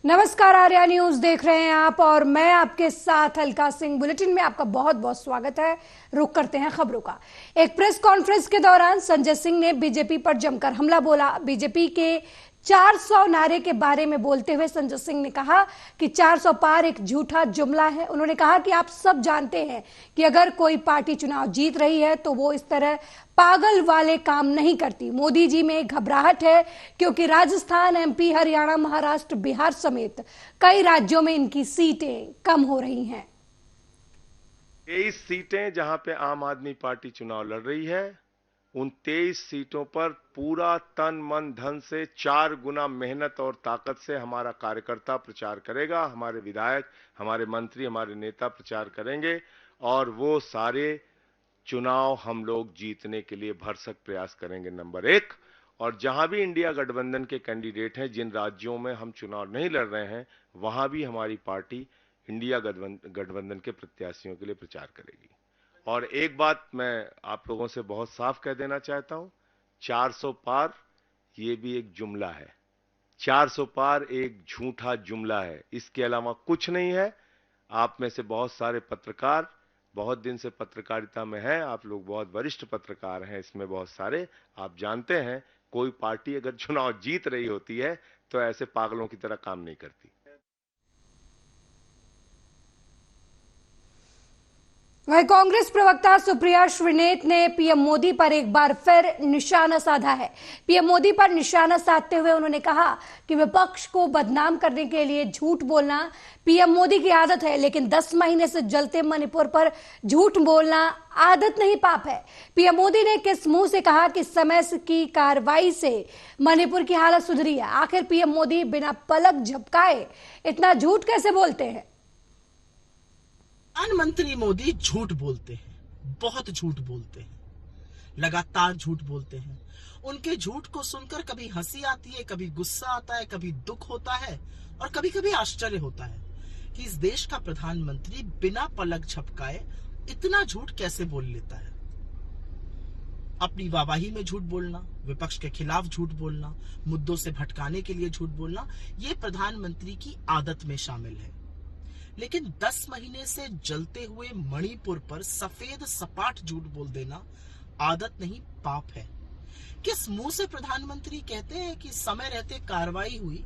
नमस्कार, आर्या न्यूज देख रहे हैं आप और मैं आपके साथ अलका सिंह। बुलेटिन में आपका बहुत बहुत स्वागत है। रुक करते हैं खबरों का। एक प्रेस कॉन्फ्रेंस के दौरान संजय सिंह ने बीजेपी पर जमकर हमला बोला। बीजेपी के 400 नारे के बारे में बोलते हुए संजय सिंह ने कहा कि 400 पार एक झूठा जुमला है। उन्होंने कहा कि आप सब जानते हैं कि अगर कोई पार्टी चुनाव जीत रही है तो वो इस तरह पागल वाले काम नहीं करती। मोदी जी में घबराहट है क्योंकि राजस्थान, एमपी, हरियाणा, महाराष्ट्र, बिहार समेत कई राज्यों में इनकी सीटें कम हो रही हैं। 23 सीटें जहां पे आम आदमी पार्टी चुनाव लड़ रही है, उन 23 सीटों पर पूरा तन मन धन से 4 गुना मेहनत और ताकत से हमारा कार्यकर्ता प्रचार करेगा, हमारे विधायक, हमारे मंत्री, हमारे नेता प्रचार करेंगे और वो सारे चुनाव हम लोग जीतने के लिए भरसक प्रयास करेंगे। नंबर 1। और जहां भी इंडिया गठबंधन के कैंडिडेट हैं, जिन राज्यों में हम चुनाव नहीं लड़ रहे हैं, वहां भी हमारी पार्टी इंडिया गठबंधन के प्रत्याशियों के लिए प्रचार करेगी। और एक बात मैं आप लोगों से बहुत साफ कह देना चाहता हूं, 400 पार ये भी एक जुमला है। 400 पार एक झूठा जुमला है, इसके अलावा कुछ नहीं है। आप में से बहुत सारे पत्रकार बहुत दिन से पत्रकारिता में हैं, आप लोग बहुत वरिष्ठ पत्रकार हैं, इसमें बहुत सारे आप जानते हैं, कोई पार्टी अगर चुनाव जीत रही होती है तो ऐसे पागलों की तरह काम नहीं करती। वहीं कांग्रेस प्रवक्ता सुप्रिया श्रीनेत ने पीएम मोदी पर एक बार फिर निशाना साधा है। पीएम मोदी पर निशाना साधते हुए उन्होंने कहा कि विपक्ष को बदनाम करने के लिए झूठ बोलना पीएम मोदी की आदत है, लेकिन 10 महीने से जलते मणिपुर पर झूठ बोलना आदत नहीं पाप है। पीएम मोदी ने किस मुंह से कहा कि समय की कार्रवाई से मणिपुर की हालत सुधरी है। आखिर पीएम मोदी बिना पलक झपकाए इतना झूठ कैसे बोलते हैं? प्रधानमंत्री मोदी झूठ बोलते हैं, बहुत झूठ बोलते हैं, लगातार झूठ बोलते हैं। उनके झूठ को सुनकर कभी हंसी आती है, कभी गुस्सा आता है, कभी दुख होता है और कभी कभी आश्चर्य होता है कि इस देश का प्रधानमंत्री बिना पलक झपकाए इतना झूठ कैसे बोल लेता है। अपनी वाहवाही में झूठ बोलना, विपक्ष के खिलाफ झूठ बोलना, मुद्दों से भटकाने के लिए झूठ बोलना, ये प्रधानमंत्री की आदत में शामिल है। लेकिन 10 महीने से जलते हुए मणिपुर पर सफेद सपाट झूठ बोल देना आदत नहीं पाप है। किस मुंह से प्रधानमंत्री कहते हैं कि समय रहते कार्रवाई हुई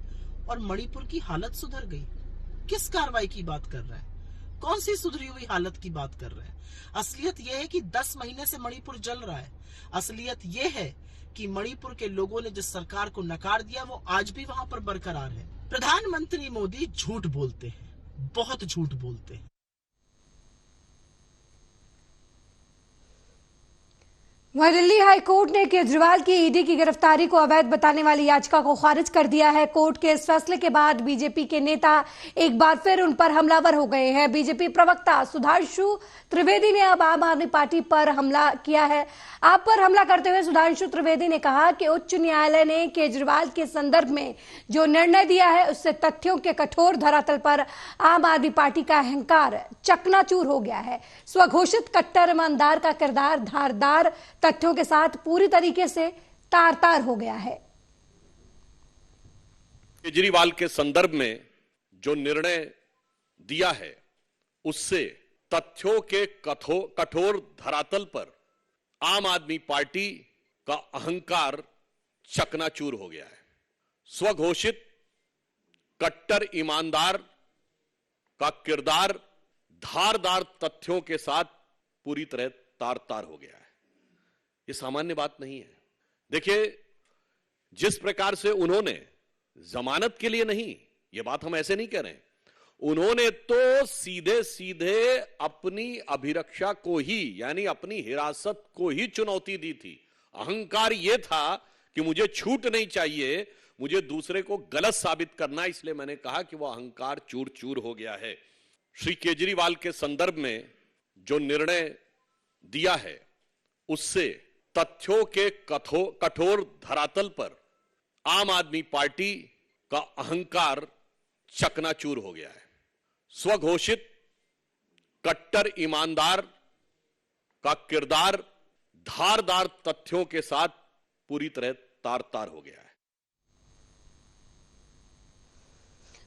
और मणिपुर की हालत सुधर गई? किस कार्रवाई की बात कर रहा है? कौन सी सुधरी हुई हालत की बात कर रहा है? असलियत यह है कि 10 महीने से मणिपुर जल रहा है। असलियत यह है कि मणिपुर के लोगों ने जिस सरकार को नकार दिया वो आज भी वहां पर बरकरार है। प्रधानमंत्री मोदी झूठ बोलते हैं, बहुत झूठ बोलते हैं। वहीं दिल्ली हाईकोर्ट ने केजरीवाल की ईडी की गिरफ्तारी को अवैध बताने वाली याचिका को खारिज कर दिया है। कोर्ट के इस फैसले के बाद बीजेपी के नेता एक बार फिर उन पर हमलावर हो गए हैं। बीजेपी प्रवक्ता सुधांशु त्रिवेदी ने अब आम आदमी पार्टी पर हमला किया है। आप पर हमला करते हुए सुधांशु त्रिवेदी ने कहा कि उच्च न्यायालय ने केजरीवाल के संदर्भ में जो निर्णय दिया है उससे तथ्यों के कठोर धरातल पर आम आदमी पार्टी का अहंकार चकनाचूर हो गया है। स्वघोषित कट्टर ईमानदार का किरदार धारदार तथ्यों के साथ पूरी तरीके से तार तार हो गया है। केजरीवाल के संदर्भ में जो निर्णय दिया है उससे तथ्यों के कठोर धरातल पर आम आदमी पार्टी का अहंकार चकनाचूर हो गया है। स्वघोषित कट्टर ईमानदार का किरदार धारदार तथ्यों के साथ पूरी तरह तार तार हो गया है। ये सामान्य बात नहीं है। देखिए, जिस प्रकार से उन्होंने जमानत के लिए नहीं, ये बात हम ऐसे नहीं कह रहे हैं, उन्होंने तो सीधे सीधे अपनी अभिरक्षा को ही, यानी अपनी हिरासत को ही चुनौती दी थी। अहंकार यह था कि मुझे छूट नहीं चाहिए, मुझे दूसरे को गलत साबित करना, इसलिए मैंने कहा कि वह अहंकार चूर चूर हो गया है। श्री केजरीवाल के संदर्भ में जो निर्णय दिया है उससे तथ्यों के कठोर धरातल पर आम आदमी पार्टी का अहंकार चकनाचूर हो गया है। स्वघोषित कट्टर ईमानदार का किरदार धारदार तथ्यों के साथ पूरी तरह तार तार हो गया है।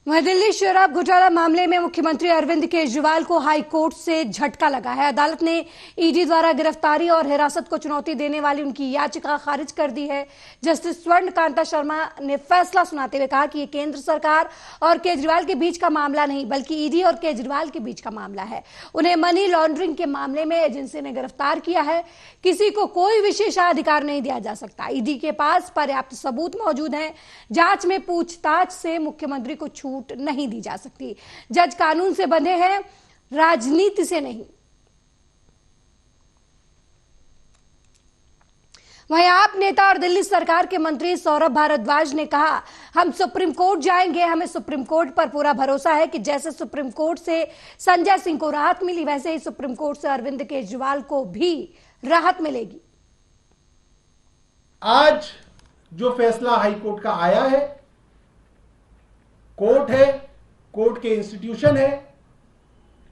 वहीं दिल्ली शराब घोटाला मामले में मुख्यमंत्री अरविंद केजरीवाल को हाई कोर्ट से झटका लगा है। अदालत ने ईडी द्वारा गिरफ्तारी और हिरासत को चुनौती देने वाली उनकी याचिका खारिज कर दी है। जस्टिस स्वर्ण कांता शर्मा ने फैसला सुनाते हुए कहा कि ये केंद्र सरकार और केजरीवाल के बीच का मामला नहीं बल्कि ईडी और केजरीवाल के बीच का मामला है। उन्हें मनी लॉन्ड्रिंग के मामले में एजेंसी ने गिरफ्तार किया है। किसी को कोई विशेषाधिकार नहीं दिया जा सकता। ईडी के पास पर्याप्त सबूत मौजूद हैं। जांच में पूछताछ से मुख्यमंत्री को छूट नहीं दी जा सकती। जज कानून से बंधे हैं, राजनीति से नहीं। वहीं आप नेता और दिल्ली सरकार के मंत्री सौरभ भारद्वाज ने कहा, हम सुप्रीम कोर्ट जाएंगे। हमें सुप्रीम कोर्ट पर पूरा भरोसा है कि जैसे सुप्रीम कोर्ट से संजय सिंह को राहत मिली वैसे ही सुप्रीम कोर्ट से अरविंद केजरीवाल को भी राहत मिलेगी। आज जो फैसला हाई कोर्ट का आया है, कोर्ट है, कोर्ट के इंस्टीट्यूशन है,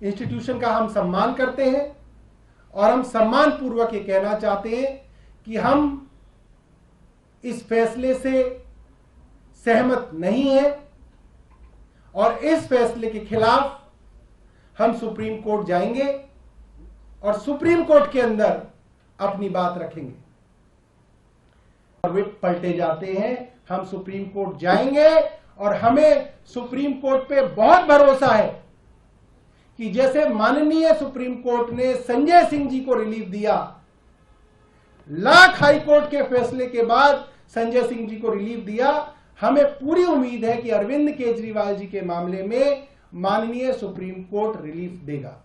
इंस्टीट्यूशन का हम सम्मान करते हैं और हम सम्मान पूर्वक ये कहना चाहते हैं कि हम इस फैसले से सहमत नहीं हैं और इस फैसले के खिलाफ हम सुप्रीम कोर्ट जाएंगे और सुप्रीम कोर्ट के अंदर अपनी बात रखेंगे। और विप पलटे जाते हैं, हम सुप्रीम कोर्ट जाएंगे और हमें सुप्रीम कोर्ट पे बहुत भरोसा है कि जैसे माननीय सुप्रीम कोर्ट ने संजय सिंह जी को रिलीफ दिया, लाख हाई कोर्ट के फैसले के बाद संजय सिंह जी को रिलीफ दिया, हमें पूरी उम्मीद है कि अरविंद केजरीवाल जी के मामले में माननीय सुप्रीम कोर्ट रिलीफ देगा।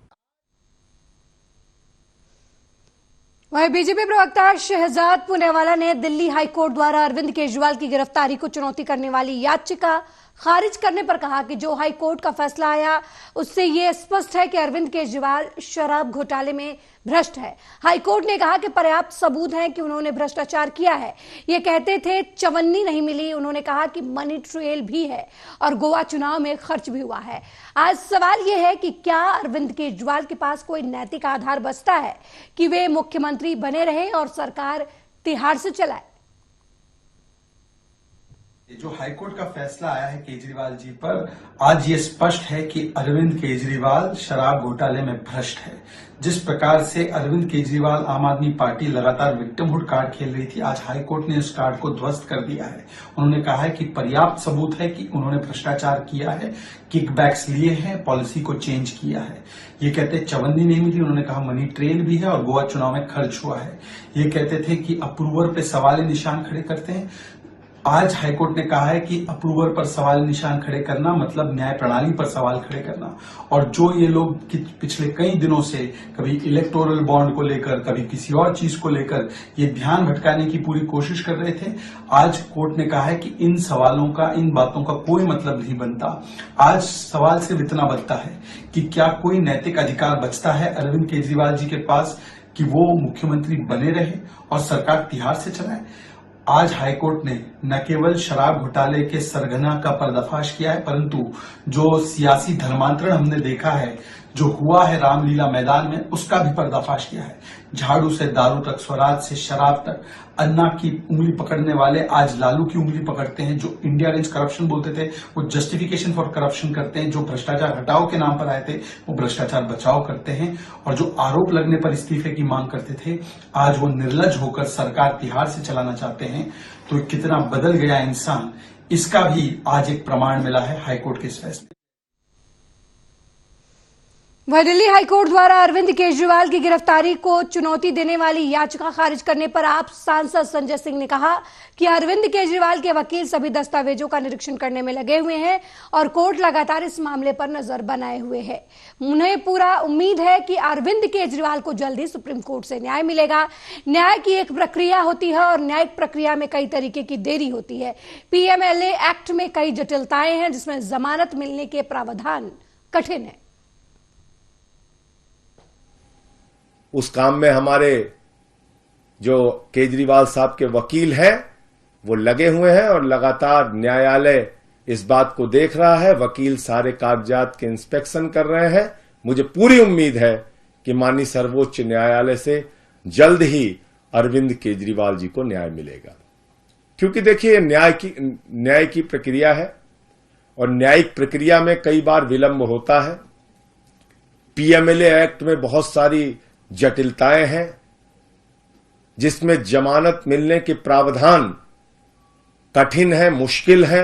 वहीं बीजेपी प्रवक्ता शहजाद पुनेवाला ने दिल्ली हाईकोर्ट द्वारा अरविंद केजरीवाल की गिरफ्तारी को चुनौती करने वाली याचिका खारिज करने पर कहा कि जो हाई कोर्ट का फैसला आया उससे यह स्पष्ट है कि अरविंद केजरीवाल शराब घोटाले में भ्रष्ट है। हाई कोर्ट ने कहा कि पर्याप्त सबूत हैं कि उन्होंने भ्रष्टाचार किया है। ये कहते थे चवन्नी नहीं मिली, उन्होंने कहा कि मनी ट्रेल भी है और गोवा चुनाव में खर्च भी हुआ है। आज सवाल यह है कि क्या अरविंद केजरीवाल के पास कोई नैतिक आधार बचता है कि वे मुख्यमंत्री बने रहे और सरकार तिहाड़ से चलाए। जो हाईकोर्ट का फैसला आया है केजरीवाल जी पर, आज ये स्पष्ट है कि अरविंद केजरीवाल शराब घोटाले में भ्रष्ट है। जिस प्रकार से अरविंद केजरीवाल आम आदमी पार्टी लगातार विक्टिमहुड कार्ड खेल रही थी, आज हाईकोर्ट ने उस कार्ड को ध्वस्त कर दिया है। उन्होंने कहा है कि पर्याप्त सबूत है कि उन्होंने भ्रष्टाचार किया है, किकबैक्स लिए हैं, पॉलिसी को चेंज किया है। ये कहते चवन्नी नहीं मिली, उन्होंने कहा मनी ट्रेल भी है और गोवा चुनाव में खर्च हुआ है। ये कहते थे कि अप्रूवर पे सवाल निशान खड़े करते हैं। आज हाईकोर्ट ने कहा है कि अप्रूवर पर सवाल निशान खड़े करना मतलब न्याय प्रणाली पर सवाल खड़े करना। और जो ये लोग पिछले कई दिनों से कभी इलेक्टोरल बॉन्ड को लेकर, कभी किसी और चीज को लेकर ये ध्यान भटकाने की पूरी कोशिश कर रहे थे, आज कोर्ट ने कहा है कि इन सवालों का, इन बातों का कोई मतलब नहीं बनता। आज सवाल सिर्फ इतना बनता है कि क्या कोई नैतिक अधिकार बचता है अरविंद केजरीवाल जी के पास कि वो मुख्यमंत्री बने रहे और सरकार तिहाड़ से चलाए। आज हाईकोर्ट ने न केवल शराब घोटाले के सरगना का पर्दाफाश किया है, परंतु जो सियासी धर्मांतरण हमने देखा है, जो हुआ है रामलीला मैदान में, उसका भी पर्दाफाश किया है। झाड़ू से दारू तक, स्वराज से शराब तक, अन्ना की उंगली पकड़ने वाले आज लालू की उंगली पकड़ते हैं। जो इंडिया अगेंस्ट करप्शन बोलते थे वो जस्टिफिकेशन फॉर करप्शन करते हैं। जो भ्रष्टाचार हटाओ के नाम पर आए थे वो भ्रष्टाचार बचाओ करते हैं। और जो आरोप लगने पर इस्तीफे की मांग करते थे, आज वो निर्लज होकर सरकार तिहाड़ से चलाना चाहते हैं। तो कितना बदल गया इंसान, इसका भी आज एक प्रमाण मिला है हाईकोर्ट के इस फैसले। वहीं दिल्ली हाईकोर्ट द्वारा अरविंद केजरीवाल की गिरफ्तारी को चुनौती देने वाली याचिका खारिज करने पर आप सांसद संजय सिंह ने कहा कि अरविंद केजरीवाल के वकील सभी दस्तावेजों का निरीक्षण करने में लगे हुए हैं और कोर्ट लगातार इस मामले पर नजर बनाए हुए है। उन्हें पूरा उम्मीद है कि अरविंद केजरीवाल को जल्दी सुप्रीम कोर्ट से न्याय मिलेगा। न्याय की एक प्रक्रिया होती है और न्यायिक प्रक्रिया में कई तरीके की देरी होती है। पीएमएलए एक्ट में कई जटिलताएं हैं जिसमें जमानत मिलने के प्रावधान कठिन है। उस काम में हमारे जो केजरीवाल साहब के वकील हैं वो लगे हुए हैं और लगातार न्यायालय इस बात को देख रहा है। वकील सारे कागजात के इंस्पेक्शन कर रहे हैं। मुझे पूरी उम्मीद है कि माननीय सर्वोच्च न्यायालय से जल्द ही अरविंद केजरीवाल जी को न्याय मिलेगा, क्योंकि देखिए न्याय की प्रक्रिया है और न्यायिक प्रक्रिया में कई बार विलंब होता है। पीएमएलए एक्ट में बहुत सारी जटिलताएं हैं, जिसमें जमानत मिलने के प्रावधान कठिन है, मुश्किल है,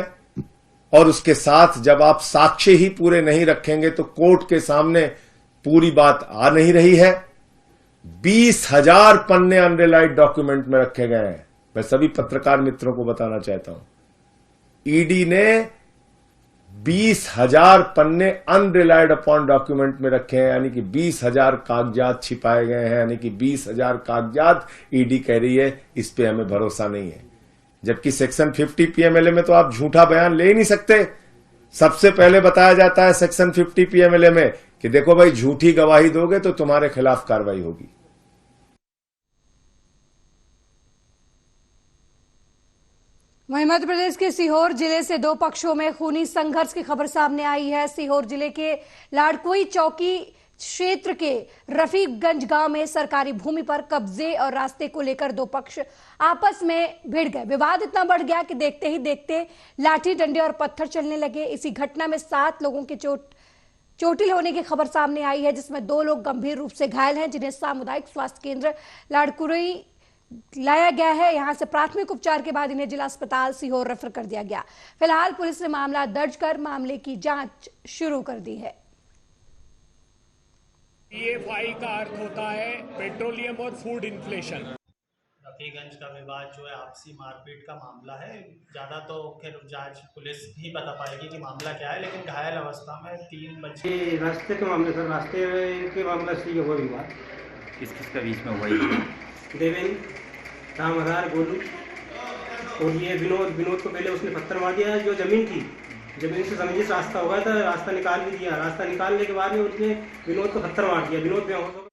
और उसके साथ जब आप साक्ष्य ही पूरे नहीं रखेंगे तो कोर्ट के सामने पूरी बात आ नहीं रही है। 20,000 पन्ने अनरिलाइड डॉक्यूमेंट में रखे गए हैं। मैं सभी पत्रकार मित्रों को बताना चाहता हूं, ईडी ने 20,000 पन्ने अनरिलाइड अपॉन डॉक्यूमेंट में रखे हैं, यानी कि 20,000 कागजात छिपाए गए हैं, यानी कि 20,000 कागजात ईडी कह रही है इस पे हमें भरोसा नहीं है। जबकि सेक्शन 50 पीएमएलए में तो आप झूठा बयान ले ही नहीं सकते। सबसे पहले बताया जाता है सेक्शन 50 पीएमएलए में कि देखो भाई, झूठी गवाही दोगे तो तुम्हारे खिलाफ कार्रवाई होगी। वहीं मध्य प्रदेश के सीहोर जिले से दो पक्षों में खूनी संघर्ष की खबर सामने आई है। सीहोर जिले के लाड़कुई चौकी क्षेत्र के रफीकगंज गांव में सरकारी भूमि पर कब्जे और रास्ते को लेकर दो पक्ष आपस में भिड़ गए। विवाद इतना बढ़ गया कि देखते ही देखते लाठी डंडे और पत्थर चलने लगे। इसी घटना में 7 लोगों के चोटिल होने की खबर सामने आई है, जिसमें 2 लोग गंभीर रूप से घायल हैं, जिन्हें सामुदायिक स्वास्थ्य केंद्र लाड़कुई लाया गया है। यहां से प्राथमिक उपचार के बाद इन्हें जिला अस्पताल सीहोर रेफर कर दिया गया। फिलहाल पुलिस ने मामला दर्ज कर मामले की जांच शुरू कर दी है। पीएफआई का अर्थ होता है पेट्रोलियम और फूड इन्फ्लेशन। रफीगंज का विवाद जो है आपसी मारपीट का मामला है। ज़्यादा तो खैर जांच पुलिस ही बता पाएगी कि मामला क्या है, लेकिन घायल अवस्था में 3 बच्चे। रास्ते के मामले सर, रास्ते के मामले से हुआ विवाद। किस का बीच में हुआ ये? देवेंद्र, राम आधार, गोलू और ये विनोद को पहले उसने पत्थर मार दिया। जो जमीन थी, जमीन से समझिए रास्ता होगा था, रास्ता निकाल भी दिया। रास्ता निकालने के बाद में उसने विनोद को पत्थर मार दिया। विनोद बेहोश हो गया।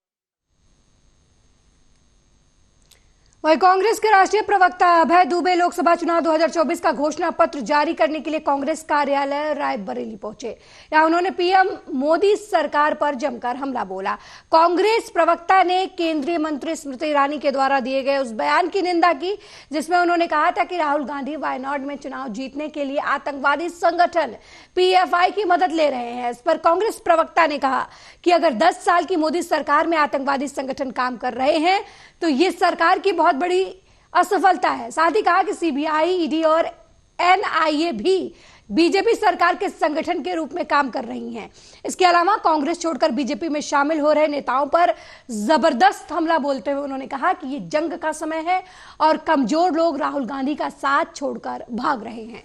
वहीं कांग्रेस के राष्ट्रीय प्रवक्ता अभय दुबे लोकसभा चुनाव 2024 का घोषणा पत्र जारी करने के लिए कांग्रेस कार्यालय रायबरेली पहुंचे। यहां उन्होंने पीएम मोदी सरकार पर जमकर हमला बोला। कांग्रेस प्रवक्ता ने केंद्रीय मंत्री स्मृति ईरानी के द्वारा दिए गए उस बयान की निंदा की, जिसमें उन्होंने कहा था कि राहुल गांधी वायनाड में चुनाव जीतने के लिए आतंकवादी संगठन पीएफआई की मदद ले रहे हैं। इस पर कांग्रेस प्रवक्ता ने कहा कि अगर 10 साल की मोदी सरकार में आतंकवादी संगठन काम कर रहे हैं तो ये सरकार की बहुत बड़ी असफलता है। साथ ही कहा कि सीबीआई, ईडी और एनआईए भी बीजेपी सरकार के संगठन के रूप में काम कर रही हैं। इसके अलावा कांग्रेस छोड़कर बीजेपी में शामिल हो रहे नेताओं पर जबरदस्त हमला बोलते हुए उन्होंने कहा कि ये जंग का समय है और कमजोर लोग राहुल गांधी का साथ छोड़कर भाग रहे हैं।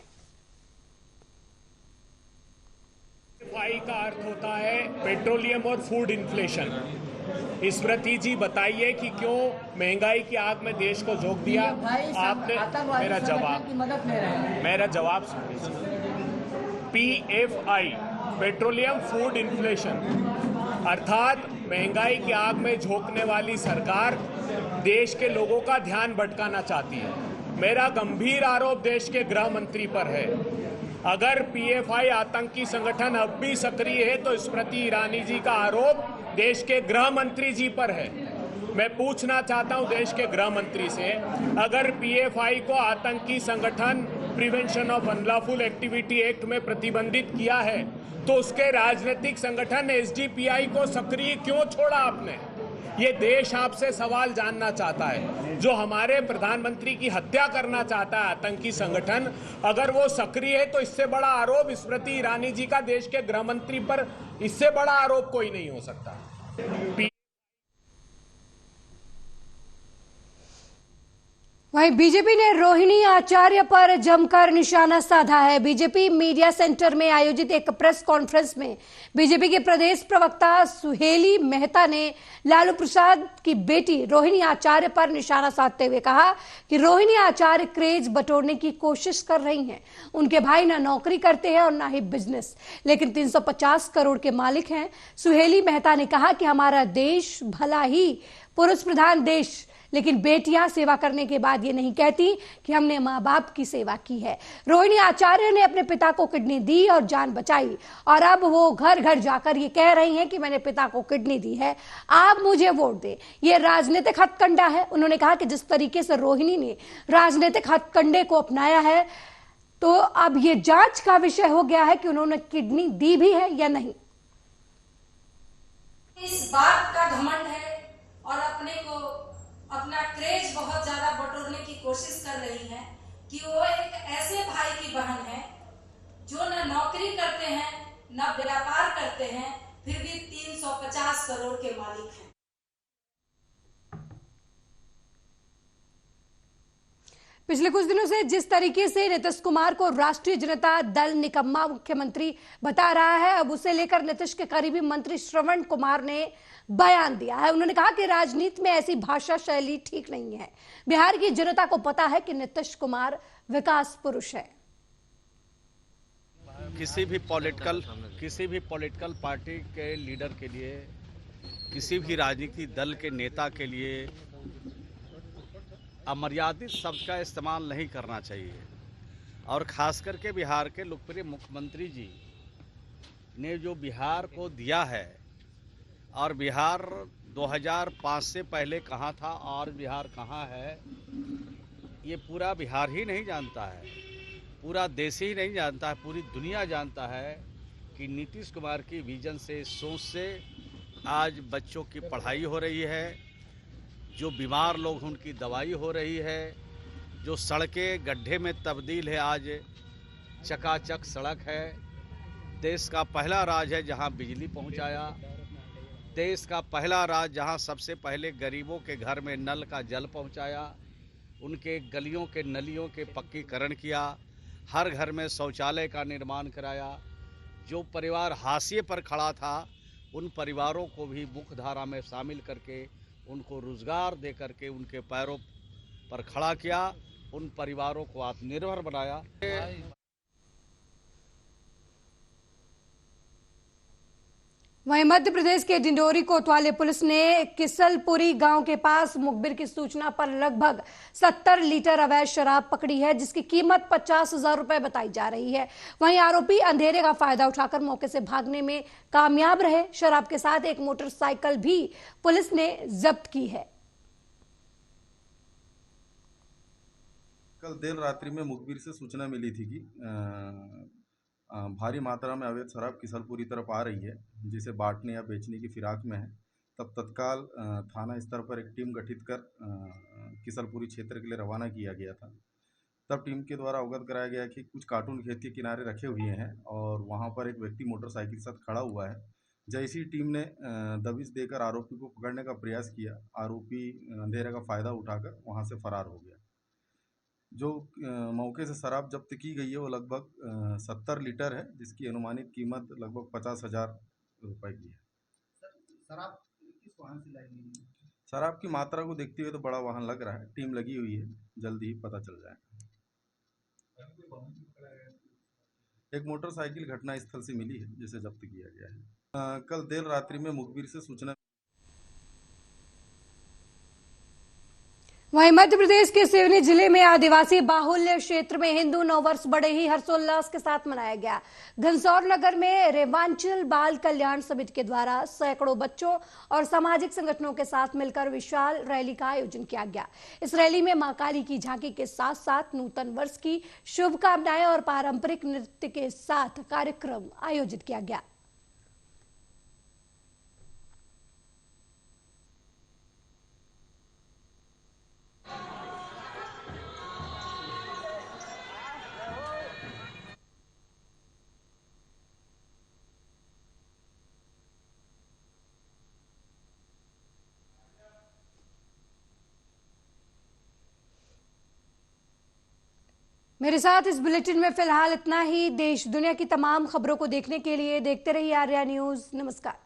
पीएफआई का अर्थ होता है पेट्रोलियम और फूड इन्फ्लेशन। स्मृति जी बताइए कि क्यों महंगाई की आग में देश को झोंक दिया आपने? मेरा जवाब सुनिए। पीएफआई पेट्रोलियम फूड इन्फ्लेशन अर्थात महंगाई की आग में झोंकने वाली सरकार देश के लोगों का ध्यान भटकाना चाहती है। मेरा गंभीर आरोप देश के गृह मंत्री पर है। अगर पीएफआई आतंकी संगठन अब भी सक्रिय है तो स्मृति ईरानी जी का आरोप देश के गृह मंत्री जी पर है। मैं पूछना चाहता हूं देश के गृह मंत्री से, अगर पीएफआई को आतंकी संगठन prevention of unlawful activity act में प्रतिबंधित किया है तो उसके राजनीतिक संगठन एसडीपीआई को सक्रिय क्यों छोड़ा आपने? ये देश आपसे सवाल जानना चाहता है। जो हमारे प्रधानमंत्री की हत्या करना चाहता है आतंकी संगठन, अगर वो सक्रिय है तो इससे बड़ा आरोप स्मृति ईरानी जी का देश के गृह मंत्री पर, इससे बड़ा आरोप कोई नहीं हो सकता। वहीं बीजेपी ने रोहिणी आचार्य पर जमकर निशाना साधा है। बीजेपी मीडिया सेंटर में आयोजित एक प्रेस कॉन्फ्रेंस में बीजेपी के प्रदेश प्रवक्ता सुहेली मेहता ने लालू प्रसाद की बेटी रोहिणी आचार्य पर निशाना साधते हुए कहा कि रोहिणी आचार्य क्रेज बटोरने की कोशिश कर रही हैं। उनके भाई ना नौकरी करते हैं और ना ही बिजनेस, लेकिन 350 करोड़ के मालिक हैं। सुहेली मेहता ने कहा कि हमारा देश भला ही पुरुष प्रधान देश, लेकिन बेटियां सेवा करने के बाद ये नहीं कहती कि हमने माँ बाप की सेवा की है। रोहिणी आचार्य ने अपने पिता को किडनी दी और जान बचाई और अब वो घर घर जाकर ये कह रही हैं कि मैंने पिता को किडनी दी है, आप मुझे वोट दें। ये राजनीतिक हथकंडा है। उन्होंने कहा कि जिस तरीके से रोहिणी ने राजनीतिक हथकंडे को अपनाया है, तो अब ये जांच का विषय हो गया है कि उन्होंने किडनी दी भी है या नहीं। इस बात का घमंड है और अपने को अपना क्रेज बहुत ज्यादा बटोरने की कोशिश कर रही है कि वो एक ऐसे भाई की बहन है जो न नौकरी करते हैं न व्यापार करते हैं, फिर भी 350 करोड़ के मालिक हैं। पिछले कुछ दिनों से जिस तरीके से नीतीश कुमार को राष्ट्रीय जनता दल निकम्मा मुख्यमंत्री बता रहा है, अब उसे लेकर नीतीश के करीबी मंत्री श्रवण कुमार ने बयान दिया है। उन्होंने कहा कि राजनीति में ऐसी भाषा शैली ठीक नहीं है। बिहार की जनता को पता है कि नीतीश कुमार विकास पुरुष है। किसी भी पॉलिटिकल पार्टी के लीडर के लिए, किसी भी राजनीतिक दल के नेता के लिए अमर्यादित शब्द का इस्तेमाल नहीं करना चाहिए। और ख़ास करके बिहार के लोकप्रिय मुख्यमंत्री जी ने जो बिहार को दिया है, और बिहार 2005 से पहले कहाँ था और बिहार कहाँ है, ये पूरा बिहार ही नहीं जानता है, पूरा देश ही नहीं जानता है, पूरी दुनिया जानता है कि नीतीश कुमार की विजन से, सोच से आज बच्चों की पढ़ाई हो रही है, जो बीमार लोग उनकी दवाई हो रही है, जो सड़कें गड्ढे में तब्दील है, आज चकाचक सड़क है। देश का पहला राज्य है जहां बिजली पहुंचाया, देश का पहला राज्य जहां सबसे पहले गरीबों के घर में नल का जल पहुंचाया, उनके गलियों के नलियों के पक्कीकरण किया, हर घर में शौचालय का निर्माण कराया। जो परिवार हाशिए पर खड़ा था उन परिवारों को भी मुख्यधारा में शामिल करके उनको रोजगार दे करके उनके पैरों पर खड़ा किया, उन परिवारों को आत्मनिर्भर बनाया। वहीं मध्य प्रदेश के डिंडोरी कोतवाली पुलिस ने किसलपुरी गांव के पास मुखबिर की सूचना पर लगभग 70 लीटर अवैध शराब पकड़ी है, जिसकी कीमत 50,000 रुपए बताई जा रही है। वहीं आरोपी अंधेरे का फायदा उठाकर मौके से भागने में कामयाब रहे। शराब के साथ एक मोटरसाइकिल भी पुलिस ने जब्त की है। कल देर रात्रि में मुखबिर से सूचना मिली थी कि भारी मात्रा में अवैध शराब किसलपुरी तरफ आ रही है, जिसे बांटने या बेचने की फिराक में है। तब तत्काल थाना स्तर पर एक टीम गठित कर किसलपुरी क्षेत्र के लिए रवाना किया गया था। तब टीम के द्वारा अवगत कराया गया कि कुछ कार्टून खेत के किनारे रखे हुए हैं और वहां पर एक व्यक्ति मोटरसाइकिल के साथ खड़ा हुआ है। जैसी टीम ने दबिश देकर आरोपी को पकड़ने का प्रयास किया, आरोपी अंधेरे का फायदा उठाकर वहां से फरार हो गया। जो मौके से शराब जब्त की गई है वो लगभग 70 लीटर है, जिसकी अनुमानित कीमत लगभग 50,000 रुपए की है। शराब किस वाहन से लाई गई है? शराब की मात्रा को देखते हुए तो बड़ा वाहन लग रहा है, टीम लगी हुई है, जल्दी ही पता चल जाएगा। एक मोटरसाइकिल घटनास्थल से मिली है, जिसे जब्त किया गया है। कल देर रात्रि में मुखबिर से सूचना। वहीं मध्य प्रदेश के सिवनी जिले में आदिवासी बाहुल्य क्षेत्र में हिंदू नववर्ष बड़े ही हर्षोल्लास के साथ मनाया गया। घनसौर नगर में रेवांचल बाल कल्याण समिति के द्वारा सैकड़ों बच्चों और सामाजिक संगठनों के साथ मिलकर विशाल रैली का आयोजन किया गया। इस रैली में मां काली की झांकी के साथ साथ नूतन वर्ष की शुभकामनाएं और पारंपरिक नृत्य के साथ कार्यक्रम आयोजित किया गया। मेरे साथ इस बुलेटिन में फिलहाल इतना ही। देश दुनिया की तमाम खबरों को देखने के लिए देखते रहिए आर्या न्यूज। नमस्कार।